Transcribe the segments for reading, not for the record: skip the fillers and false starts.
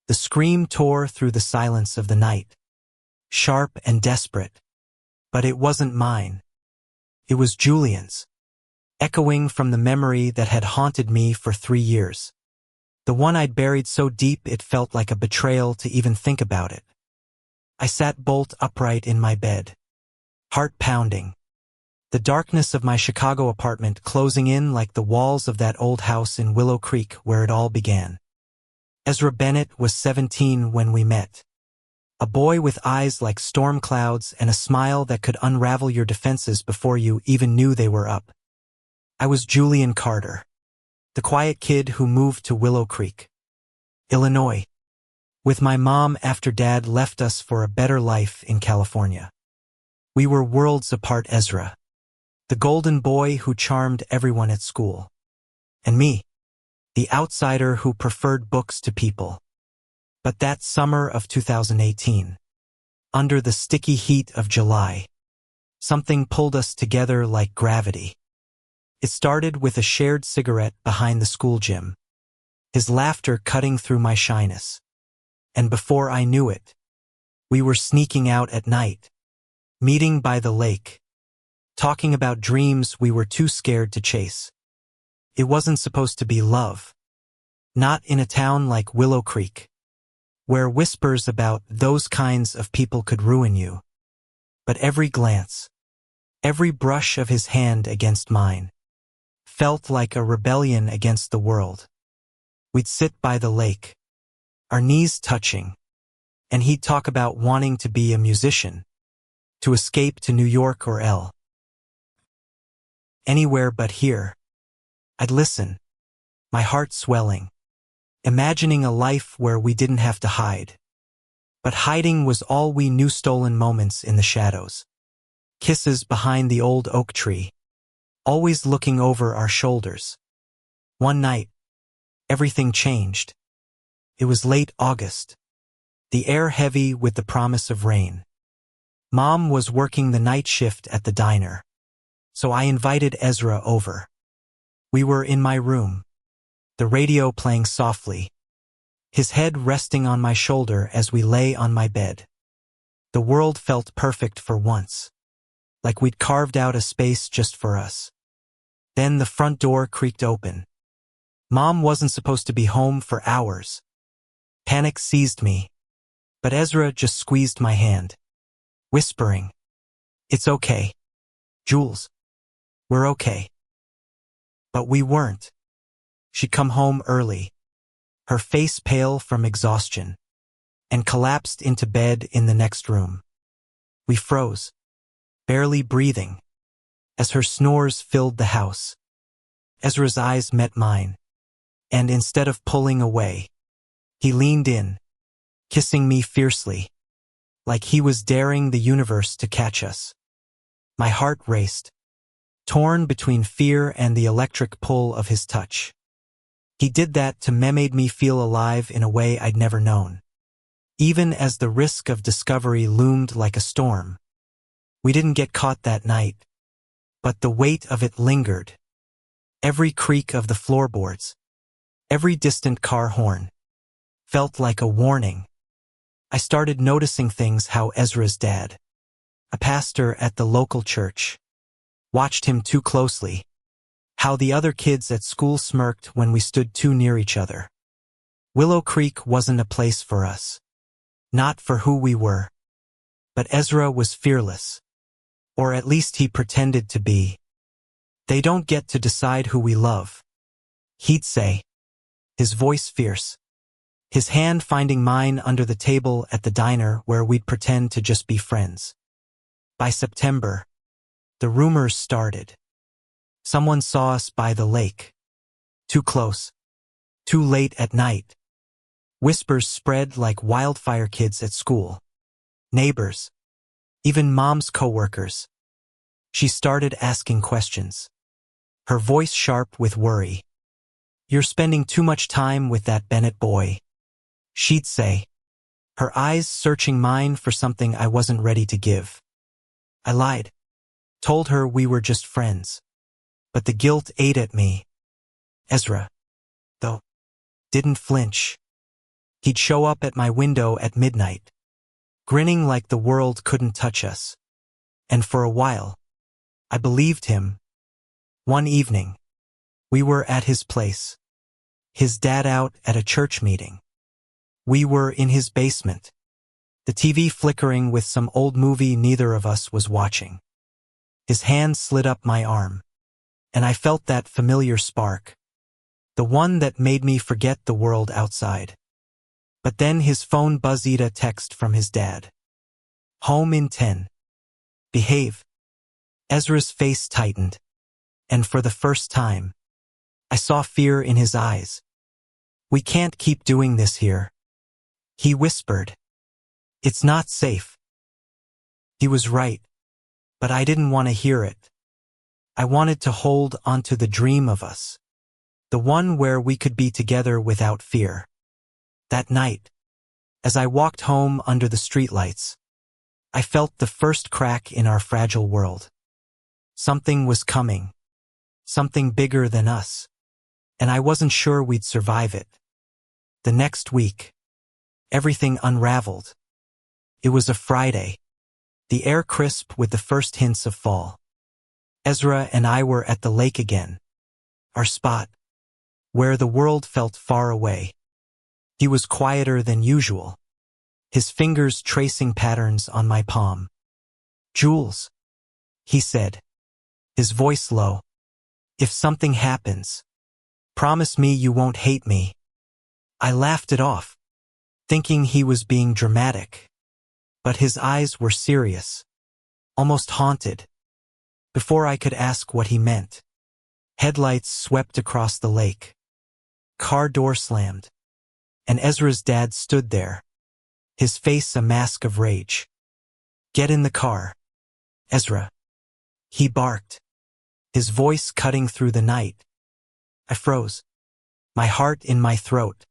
The scream tore through the silence of the night, sharp and desperate. But it wasn't mine. It was Julian's, echoing from the memory that had haunted me for 3 years. The one I'd buried so deep it felt like a betrayal to even think about it. I sat bolt upright in my bed, heart pounding. The darkness of my Chicago apartment closing in like the walls of that old house in Willow Creek where it all began. Ezra Bennett was 17 when we met. A boy with eyes like storm clouds and a smile that could unravel your defenses before you even knew they were up. I was Julian Carter, the quiet kid who moved to Willow Creek, Illinois, with my mom after Dad left us for a better life in California. We were worlds apart, Ezra, the golden boy who charmed everyone at school, and me, the outsider who preferred books to people. But that summer of 2018, under the sticky heat of July, something pulled us together like gravity. It started with a shared cigarette behind the school gym, his laughter cutting through my shyness. And before I knew it, we were sneaking out at night, meeting by the lake, talking about dreams we were too scared to chase. It wasn't supposed to be love. Not in a town like Willow Creek, where whispers about those kinds of people could ruin you. But every glance, every brush of his hand against mine, felt like a rebellion against the world. We'd sit by the lake, our knees touching, and he'd talk about wanting to be a musician, to escape to New York or anywhere but here. I'd listen, my heart swelling, imagining a life where we didn't have to hide. But hiding was all we knew. Stolen moments in the shadows, kisses behind the old oak tree, always looking over our shoulders. One night, everything changed. It was late August, the air heavy with the promise of rain. Mom was working the night shift at the diner, so I invited Ezra over. We were in my room, the radio playing softly, his head resting on my shoulder as we lay on my bed. The world felt perfect for once, like we'd carved out a space just for us. Then the front door creaked open. Mom wasn't supposed to be home for hours. Panic seized me, but Ezra just squeezed my hand, whispering, "It's okay, Jules. We're okay." But we weren't. She'd come home early, her face pale from exhaustion, and collapsed into bed in the next room. We froze, barely breathing, as her snores filled the house. Ezra's eyes met mine, and instead of pulling away, he leaned in, kissing me fiercely, like he was daring the universe to catch us. My heart raced, torn between fear and the electric pull of his touch. He did that to made me feel alive in a way I'd never known, even as the risk of discovery loomed like a storm. We didn't get caught that night, but the weight of it lingered. Every creak of the floorboards, every distant car horn, felt like a warning. I started noticing things: how Ezra's dad, a pastor at the local church, watched him too closely, how the other kids at school smirked when we stood too near each other. Willow Creek wasn't a place for us, not for who we were. But Ezra was fearless, or at least he pretended to be. "They don't get to decide who we love," he'd say, his voice fierce, his hand finding mine under the table at the diner where we'd pretend to just be friends. By September, the rumors started. Someone saw us by the lake. Too close. Too late at night. Whispers spread like wildfire. Kids at school, neighbors, even Mom's coworkers. She started asking questions, her voice sharp with worry. "You're spending too much time with that Bennett boy," she'd say, her eyes searching mine for something I wasn't ready to give. I lied, told her we were just friends, but the guilt ate at me. Ezra, though, didn't flinch. He'd show up at my window at midnight, grinning like the world couldn't touch us. And for a while, I believed him. One evening, we were at his place, his dad out at a church meeting. We were in his basement, the TV flickering with some old movie neither of us was watching. His hand slid up my arm, and I felt that familiar spark, the one that made me forget the world outside. But then his phone buzzed a text from his dad. Home in 10. Behave. Ezra's face tightened, and for the first time, I saw fear in his eyes. We can't keep doing this here, he whispered. It's not safe. He was right, but I didn't want to hear it. I wanted to hold onto the dream of us, the one where we could be together without fear. That night, as I walked home under the streetlights, I felt the first crack in our fragile world. Something was coming, something bigger than us, and I wasn't sure we'd survive it. The next week, everything unraveled. It was a Friday, the air crisp with the first hints of fall. Ezra and I were at the lake again, our spot, where the world felt far away. He was quieter than usual, his fingers tracing patterns on my palm. Jules, he said, his voice low, if something happens, promise me you won't hate me. I laughed it off, thinking he was being dramatic, but his eyes were serious, almost haunted. Before I could ask what he meant, headlights swept across the lake. Car door slammed, and Ezra's dad stood there, his face a mask of rage. Get in the car, Ezra, he barked, his voice cutting through the night. I froze, my heart in my throat,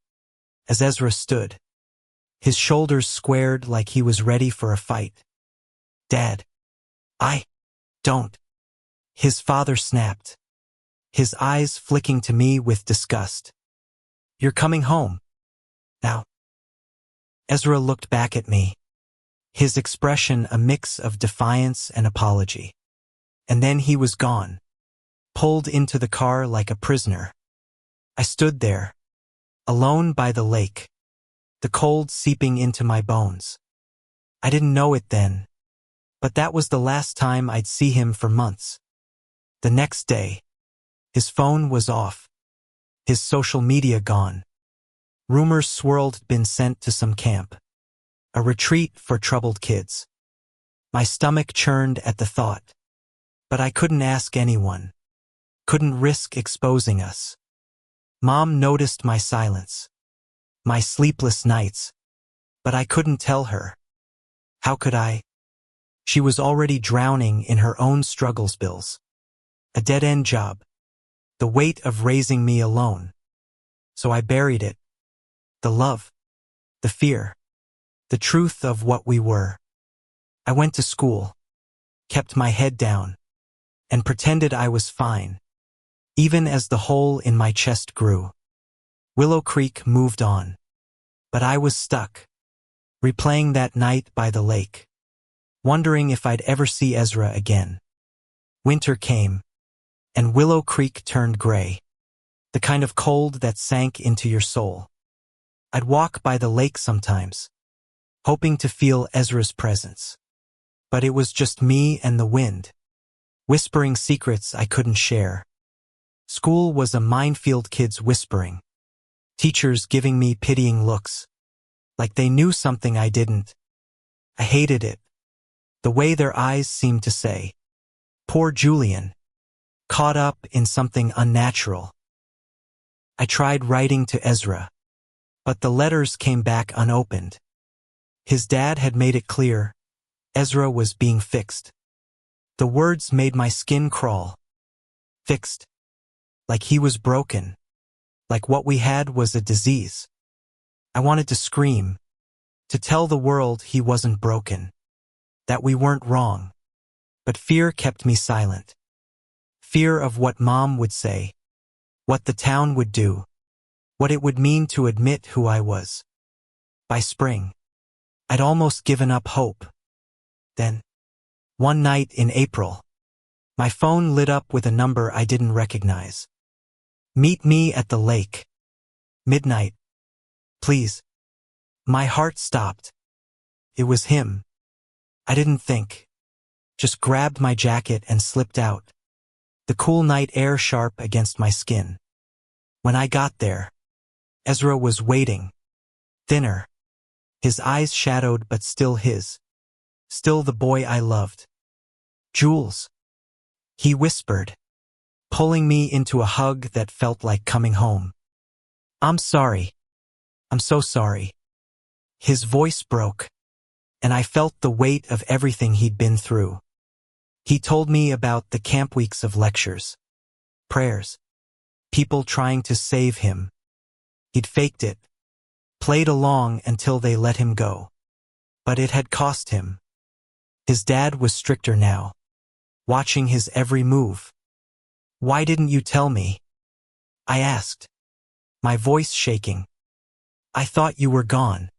as Ezra stood, his shoulders squared like he was ready for a fight. Dad, I don't, his father snapped, his eyes flicking to me with disgust. You're coming home. Now. Ezra looked back at me, his expression a mix of defiance and apology. And then he was gone, pulled into the car like a prisoner. I stood there, alone by the lake, the cold seeping into my bones. I didn't know it then, but that was the last time I'd see him for months. The next day, his phone was off, his social media gone. Rumors swirled he'd been sent to some camp, a retreat for troubled kids. My stomach churned at the thought, but I couldn't ask anyone, couldn't risk exposing us. Mom noticed my silence, my sleepless nights, but I couldn't tell her. How could I? She was already drowning in her own struggles bills, a dead-end job, the weight of raising me alone. So I buried it. The love, the fear, the truth of what we were. I went to school, kept my head down, and pretended I was fine, even as the hole in my chest grew. Willow Creek moved on, but I was stuck, replaying that night by the lake, wondering if I'd ever see Ezra again. Winter came, and Willow Creek turned gray, the kind of cold that sank into your soul. I'd walk by the lake sometimes, hoping to feel Ezra's presence. But it was just me and the wind, whispering secrets I couldn't share. School was a minefield, kids whispering, teachers giving me pitying looks, like they knew something I didn't. I hated it, the way their eyes seemed to say, poor Julian, caught up in something unnatural. I tried writing to Ezra, but the letters came back unopened. His dad had made it clear, Ezra was being fixed. The words made my skin crawl. Fixed. Like he was broken. Like what we had was a disease. I wanted to scream, to tell the world he wasn't broken, that we weren't wrong. But fear kept me silent. Fear of what Mom would say, what the town would do, what it would mean to admit who I was. By spring, I'd almost given up hope. Then, one night in April, my phone lit up with a number I didn't recognize. Meet me at the lake. Midnight. Please. My heart stopped. It was him. I didn't think. Just grabbed my jacket and slipped out. The cool night air sharp against my skin. When I got there, Ezra was waiting. Thinner. His eyes shadowed but still his. Still the boy I loved. Jules. He whispered, pulling me into a hug that felt like coming home. I'm sorry. I'm so sorry. His voice broke, and I felt the weight of everything he'd been through. He told me about the camp weeks of lectures, prayers, people trying to save him. He'd faked it, played along until they let him go. But it had cost him. His dad was stricter now, watching his every move. Why didn't you tell me? I asked, my voice shaking. I thought you were gone.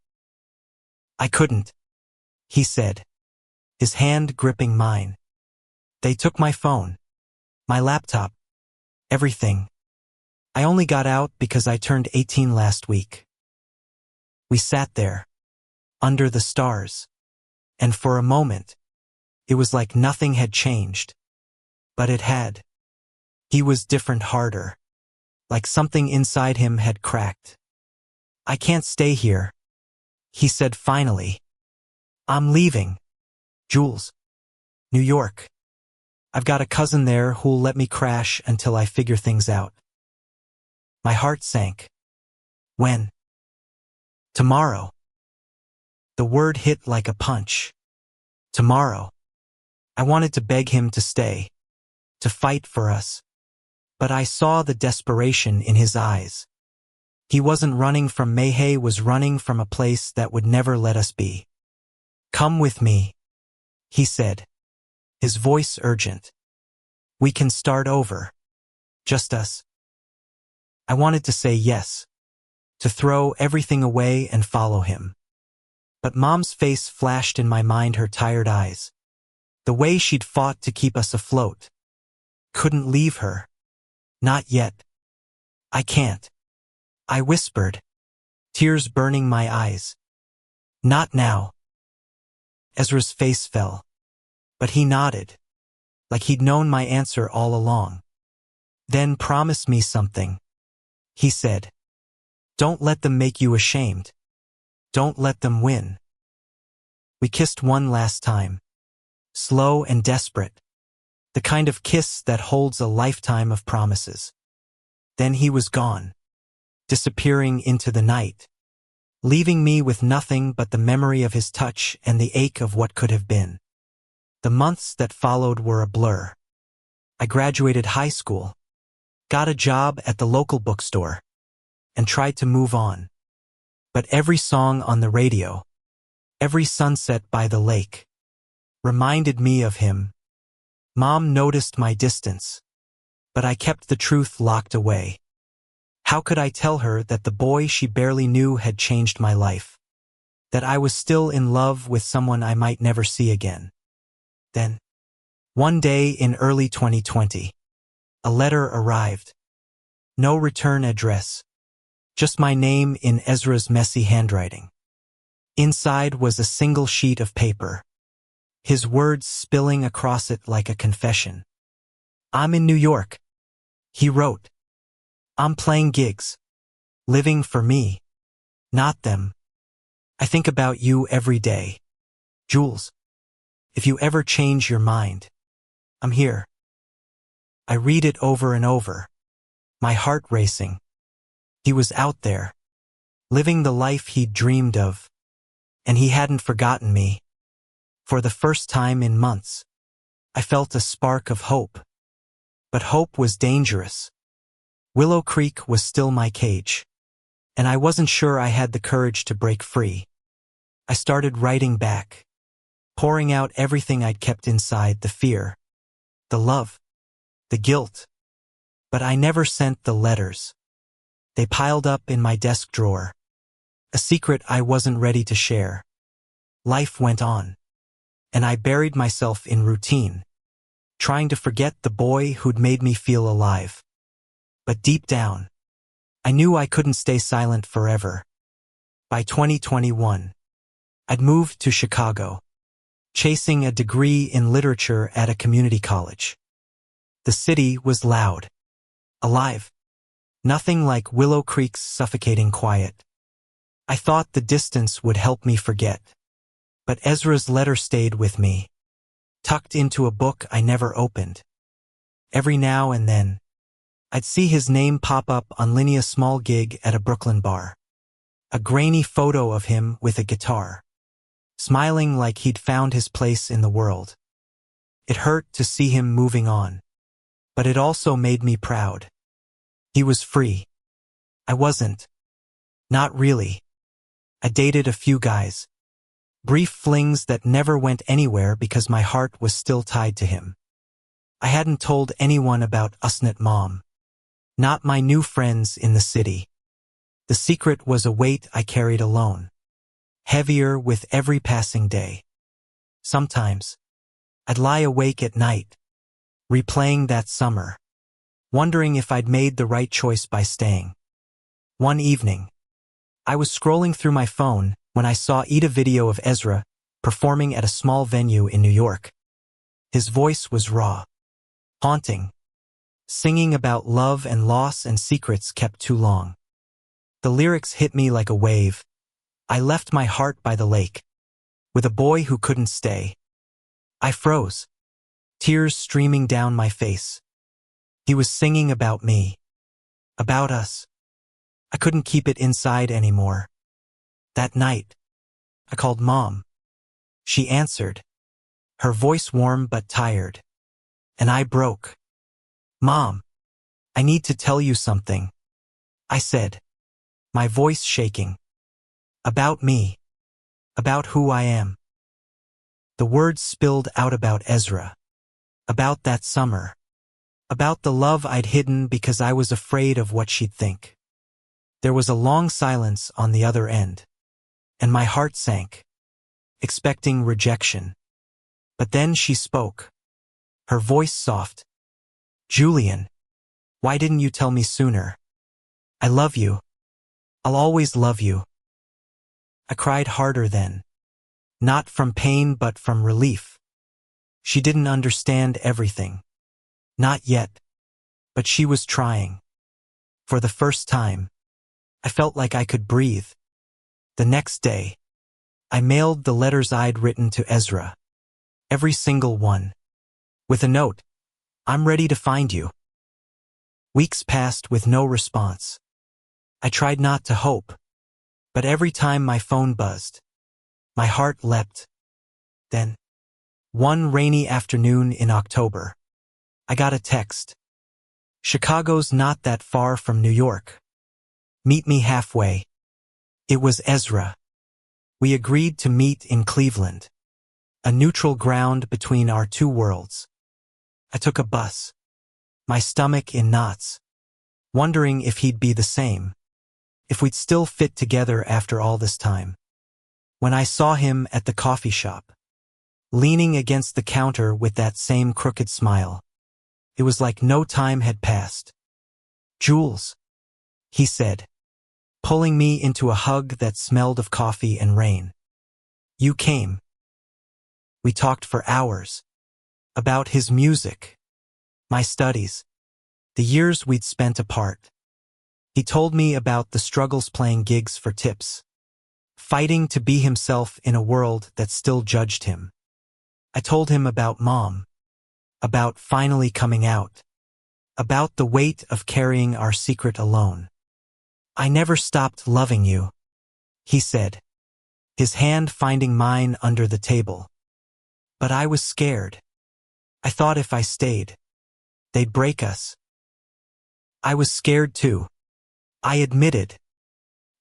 I couldn't, he said, his hand gripping mine. They took my phone, my laptop, everything. I only got out because I turned 18 last week. We sat there, under the stars, and for a moment, it was like nothing had changed. But it had. He was different, harder. Like something inside him had cracked. I can't stay here, he said finally. I'm leaving. Jules. New York. I've got a cousin there who'll let me crash until I figure things out. My heart sank. When? Tomorrow. The word hit like a punch. Tomorrow. I wanted to beg him to stay, to fight for us. But I saw the desperation in his eyes. He wasn't running from Mayhay, was running from a place that would never let us be. Come with me, he said, his voice urgent. We can start over. Just us. I wanted to say yes, to throw everything away and follow him. But Mom's face flashed in my mind, her tired eyes. The way she'd fought to keep us afloat. Couldn't leave her. Not yet. I can't. I whispered, tears burning my eyes. Not now. Ezra's face fell, but he nodded, like he'd known my answer all along. Then promise me something, he said. Don't let them make you ashamed. Don't let them win. We kissed one last time, slow and desperate, the kind of kiss that holds a lifetime of promises. Then he was gone, disappearing into the night, leaving me with nothing but the memory of his touch and the ache of what could have been. The months that followed were a blur. I graduated high school, got a job at the local bookstore, and tried to move on. But every song on the radio, every sunset by the lake, reminded me of him. Mom noticed my distance, but I kept the truth locked away. How could I tell her that the boy she barely knew had changed my life? That I was still in love with someone I might never see again? Then, one day in early 2020, a letter arrived. No return address. Just my name in Ezra's messy handwriting. Inside was a single sheet of paper, his words spilling across it like a confession. I'm in New York, he wrote. I'm playing gigs, living for me, not them. I think about you every day. Jules, if you ever change your mind, I'm here. I read it over and over, my heart racing. He was out there, living the life he'd dreamed of, and he hadn't forgotten me. For the first time in months, I felt a spark of hope. But hope was dangerous. Willow Creek was still my cage, and I wasn't sure I had the courage to break free. I started writing back, pouring out everything I'd kept inside, the fear, the love, the guilt. But I never sent the letters. They piled up in my desk drawer, a secret I wasn't ready to share. Life went on, and I buried myself in routine, trying to forget the boy who'd made me feel alive. But deep down, I knew I couldn't stay silent forever. By 2021, I'd moved to Chicago, chasing a degree in literature at a community college. The city was loud, alive, nothing like Willow Creek's suffocating quiet. I thought the distance would help me forget. But Ezra's letter stayed with me, tucked into a book I never opened. Every now and then, I'd see his name pop up on Linea's small gig at a Brooklyn bar. A grainy photo of him with a guitar, smiling like he'd found his place in the world. It hurt to see him moving on, but it also made me proud. He was free. I wasn't. Not really. I dated a few guys. Brief flings that never went anywhere because my heart was still tied to him. I hadn't told anyone about Usnut Mom. Not my new friends in the city. The secret was a weight I carried alone, heavier with every passing day. Sometimes, I'd lie awake at night, replaying that summer, wondering if I'd made the right choice by staying. One evening, I was scrolling through my phone when I saw a video of Ezra performing at a small venue in New York. His voice was raw, haunting, singing about love and loss and secrets kept too long. The lyrics hit me like a wave. I left my heart by the lake, with a boy who couldn't stay. I froze, tears streaming down my face. He was singing about me, about us. I couldn't keep it inside anymore. That night, I called Mom. She answered, her voice warm but tired. And I broke. Mom, I need to tell you something, I said, my voice shaking. About me. About who I am. The words spilled out about Ezra. About that summer. About the love I'd hidden because I was afraid of what she'd think. There was a long silence on the other end, and my heart sank, expecting rejection. But then she spoke, her voice soft. Julian, why didn't you tell me sooner? I love you. I'll always love you. I cried harder then, not from pain but from relief. She didn't understand everything. Not yet. But she was trying. For the first time, I felt like I could breathe. The next day, I mailed the letters I'd written to Ezra. Every single one. With a note, I'm ready to find you. Weeks passed with no response. I tried not to hope, but every time my phone buzzed, my heart leapt. Then, one rainy afternoon in October, I got a text. Chicago's not that far from New York. Meet me halfway. It was Ezra. We agreed to meet in Cleveland, a neutral ground between our two worlds. I took a bus, my stomach in knots, wondering if he'd be the same, if we'd still fit together after all this time. When I saw him at the coffee shop, leaning against the counter with that same crooked smile, it was like no time had passed. Jules, he said, pulling me into a hug that smelled of coffee and rain. You came. We talked for hours. About his music, my studies, the years we'd spent apart. He told me about the struggles playing gigs for tips, fighting to be himself in a world that still judged him. I told him about Mom, about finally coming out, about the weight of carrying our secret alone. I never stopped loving you, he said, his hand finding mine under the table. But I was scared. I thought if I stayed, they'd break us. I was scared too, I admitted.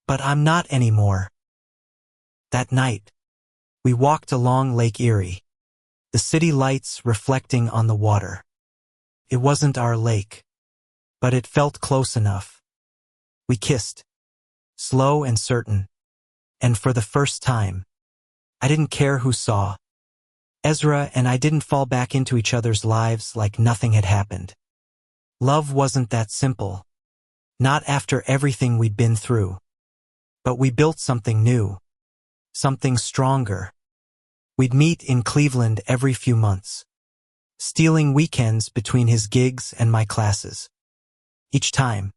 But I'm not anymore. That night, we walked along Lake Erie, the city lights reflecting on the water. It wasn't our lake, but it felt close enough. We kissed, slow and certain, And for the first time, I didn't care who saw. Ezra and I didn't fall back into each other's lives like nothing had happened. Love wasn't that simple. Not after everything we'd been through. But we built something new. Something stronger. We'd meet in Cleveland every few months, stealing weekends between his gigs and my classes. Each time,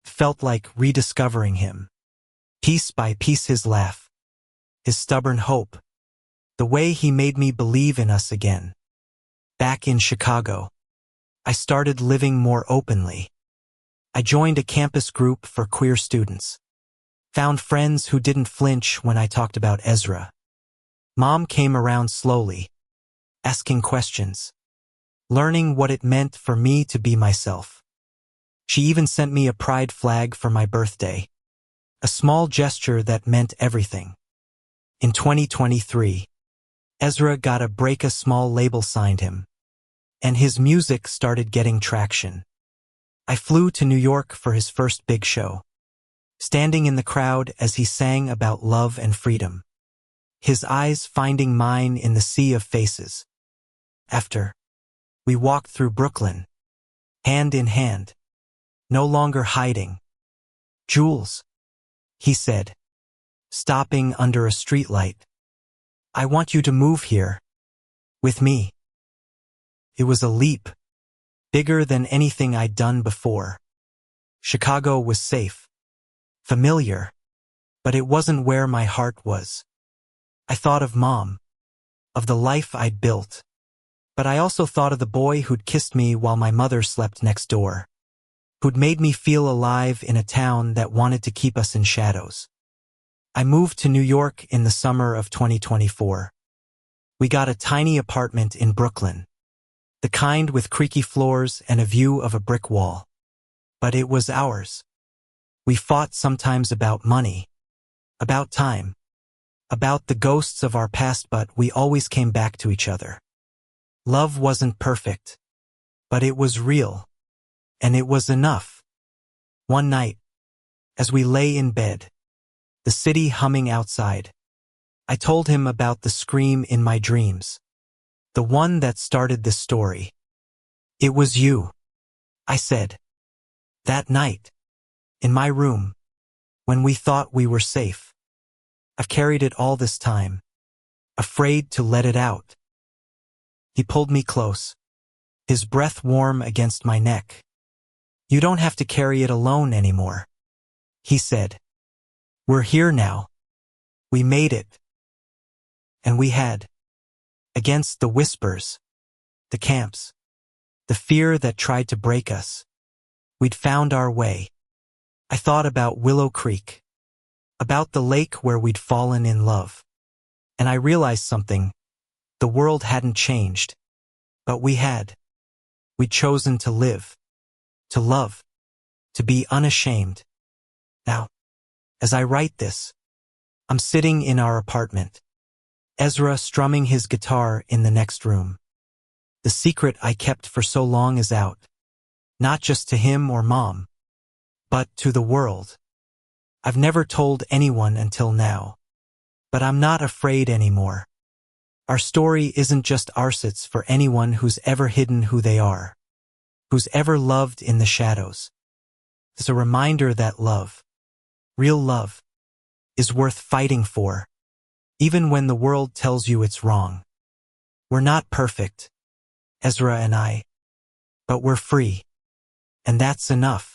felt like rediscovering him. Piece by piece, his laugh, his stubborn hope, the way he made me believe in us again. Back in Chicago, I started living more openly. I joined a campus group for queer students. Found friends who didn't flinch when I talked about Ezra. Mom came around slowly, asking questions, learning what it meant for me to be myself. She even sent me a pride flag for my birthday, a small gesture that meant everything. In 2023, Ezra got a break. A small label signed him, and his music started getting traction. I flew to New York for his first big show, standing in the crowd as he sang about love and freedom, his eyes finding mine in the sea of faces. After, we walked through Brooklyn, hand in hand, no longer hiding. "Jules," he said, stopping under a streetlight, "I want you to move here, with me." It was a leap, bigger than anything I'd done before. Chicago was safe, familiar, but it wasn't where my heart was. I thought of Mom, of the life I'd built, but I also thought of the boy who'd kissed me while my mother slept next door, who'd made me feel alive in a town that wanted to keep us in shadows. I moved to New York in the summer of 2024. We got a tiny apartment in Brooklyn, the kind with creaky floors and a view of a brick wall. But it was ours. We fought sometimes about money, about time, about the ghosts of our past, but we always came back to each other. Love wasn't perfect, but it was real, and it was enough. One night, as we lay in bed, the city humming outside, I told him about the scream in my dreams, the one that started this story. "It was you," I said. "That night, in my room, when we thought we were safe. I've carried it all this time, afraid to let it out." He pulled me close, his breath warm against my neck. "You don't have to carry it alone anymore," he said. "We're here now. We made it." And we had. Against the whispers, the camps, the fear that tried to break us, we'd found our way. I thought about Willow Creek, about the lake where we'd fallen in love. And I realized something. The world hadn't changed, but we had. We'd chosen to live, to love, to be unashamed. Now, as I write this, I'm sitting in our apartment, Ezra strumming his guitar in the next room. The secret I kept for so long is out, not just to him or Mom, but to the world. I've never told anyone until now, but I'm not afraid anymore. Our story isn't just ours, it's for anyone who's ever hidden who they are, who's ever loved in the shadows. It's a reminder that love, real love, is worth fighting for, even when the world tells you it's wrong. We're not perfect, Ezra and I, but we're free, and that's enough.